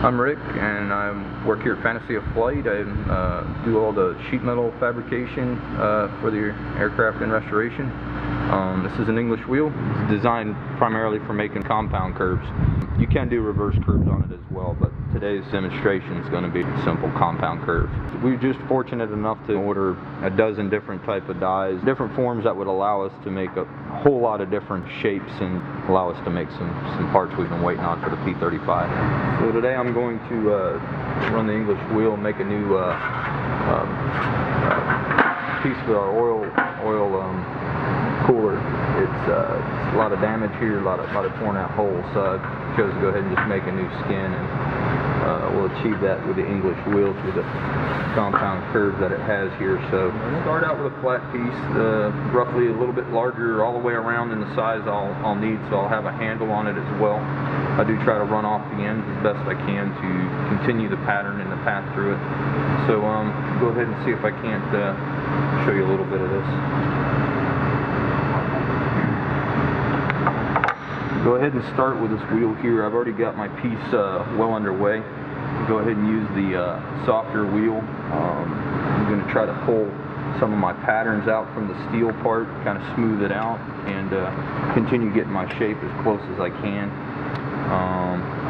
I'm Rick, and I work here at Fantasy of Flight. I do all the sheet metal fabrication for the aircraft and restoration. This is an English wheel. It's designed primarily for making compound curves. You can do reverse curves on it as well, but today's demonstration is going to be simple compound curves. We were just fortunate enough to order a dozen different type of dies, different forms that would allow us to make a whole lot of different shapes and allow us to make some parts we've been waiting on for the P-35. So today I'm going to run the English wheel and make a new piece for our oil cooler. It's a lot of damage here, a lot of torn out holes, so I chose to go ahead and just make a new skin, and we'll achieve that with the English wheel through the compound curves that it has here. So we'll start out with a flat piece, roughly a little bit larger all the way around than the size I'll need, so I'll have a handle on it as well. I do try to run off the ends as best I can to continue the pattern and the path through it. So go ahead and see if I can't show you a little bit of this. Go ahead and start with this wheel here. I've already got my piece well underway. Go ahead and use the softer wheel. I'm going to try to pull some of my patterns out from the steel part, kind of smooth it out, and continue getting my shape as close as I can.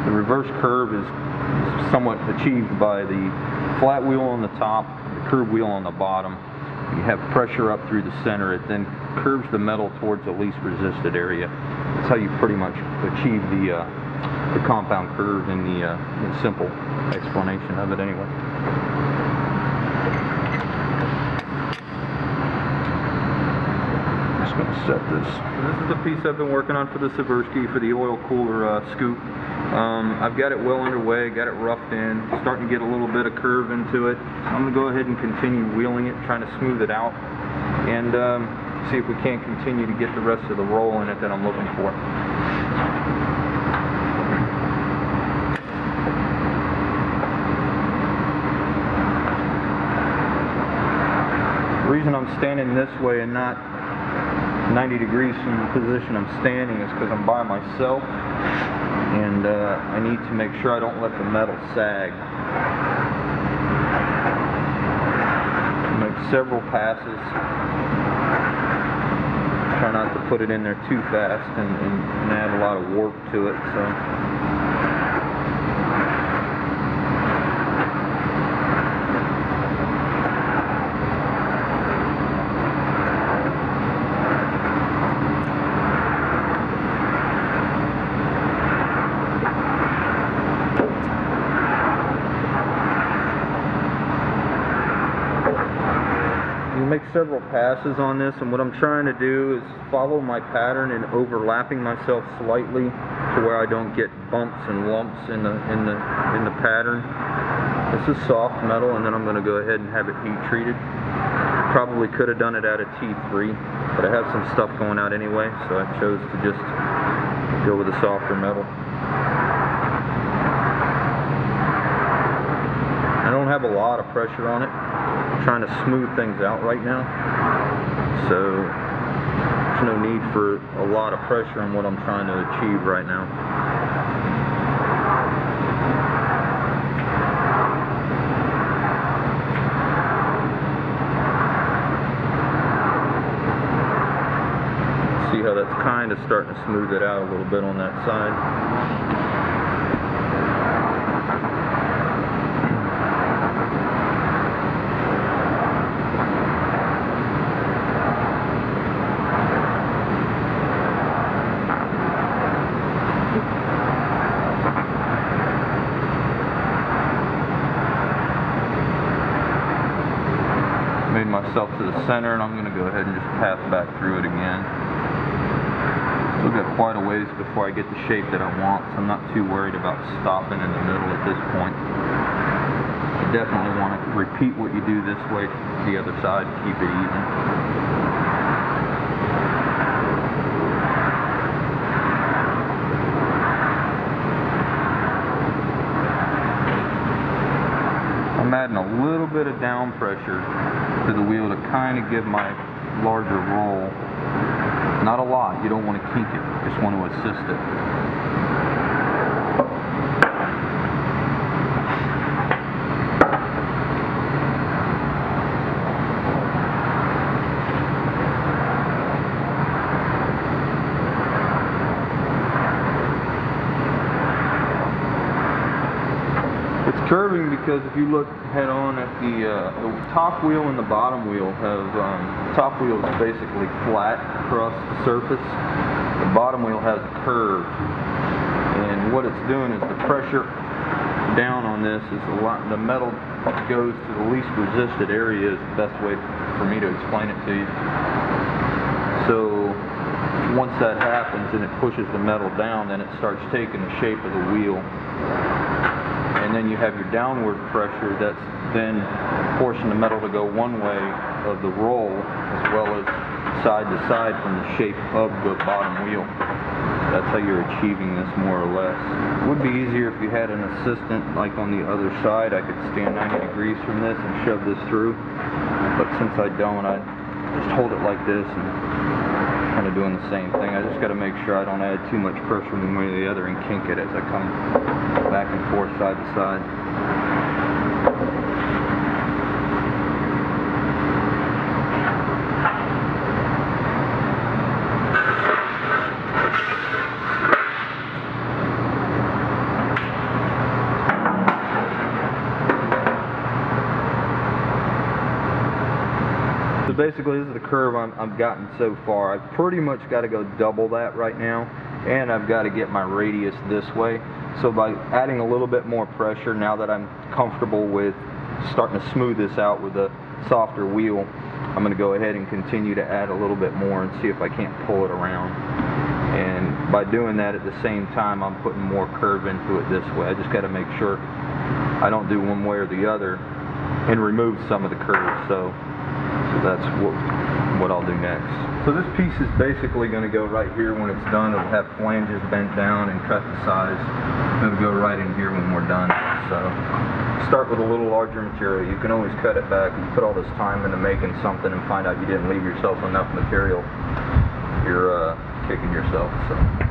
The reverse curve is somewhat achieved by the flat wheel on the top, the curved wheel on the bottom. You have pressure up through the center. It then curves the metal towards the least resisted area. That's how you pretty much achieve the compound curve in the simple explanation of it anyway. Just going to set this. So this is the piece I've been working on for the Seversky for the oil cooler scoop. I've got it well underway, got it roughed in, starting to get a little bit of curve into it. I'm going to go ahead and continue wheeling it, trying to smooth it out, and see if we can't continue to get the rest of the roll in it that I'm looking for. The reason I'm standing this way and not 90 degrees from the position I'm standing is because I'm by myself, and I need to make sure I don't let the metal sag. Make several passes. Try not to put it in there too fast and add a lot of warp to it. Make several passes on this, and what I'm trying to do is follow my pattern and overlapping myself slightly to where I don't get bumps and lumps in the pattern. This is soft metal, and then I'm going to go ahead and have it heat treated. Probably could have done it out of T3, but I have some stuff going out anyway, so I chose to just go with the softer metal. I don't have a lot of pressure on it. I'm trying to smooth things out right now, so there's no need for a lot of pressure on what I'm trying to achieve right now. See how that's kind of starting to smooth it out a little bit on that side. Made myself to the center, and I'm going to go ahead and just pass back through it again. Still got quite a ways before I get the shape that I want, so I'm not too worried about stopping in the middle at this point. You definitely want to repeat what you do this way to the other side to keep it even. I'm adding a little bit of down pressure to the wheel to kind of give my larger roll. Not a lot, you don't want to kink it, just want to assist it. Curving because if you look head on at the top wheel and the bottom wheel have, the top wheel is basically flat across the surface. The bottom wheel has a curve. And what it's doing is the pressure down on this is the metal goes to the least resisted area is the best way for me to explain it to you. So once that happens and it pushes the metal down, then it starts taking the shape of the wheel. And then you have your downward pressure that's then forcing the metal to go one way of the roll as well as side to side from the shape of the bottom wheel. That's how you're achieving this more or less. It would be easier if you had an assistant like on the other side. I could stand 90 degrees from this and shove this through. But since I don't, I just hold it like this and kind of doing the same thing. I just got to make sure I don't add too much pressure one way or the other and kink it as I come back and forth side to side. So basically this is the curve I've gotten so far. I've pretty much got to go double that right now, and I've got to get my radius this way. So by adding a little bit more pressure, now that I'm comfortable with starting to smooth this out with a softer wheel, I'm going to go ahead and continue to add a little bit more and see if I can't pull it around. And by doing that at the same time, I'm putting more curve into it this way. I just got to make sure I don't do one way or the other and remove some of the curve. So that's what I'll do next. So this piece is basically going to go right here when it's done. It'll have flanges bent down and cut to size. It'll go right in here when we're done. So start with a little larger material. You can always cut it back. If you put all this time into making something and find out you didn't leave yourself enough material, you're kicking yourself. So.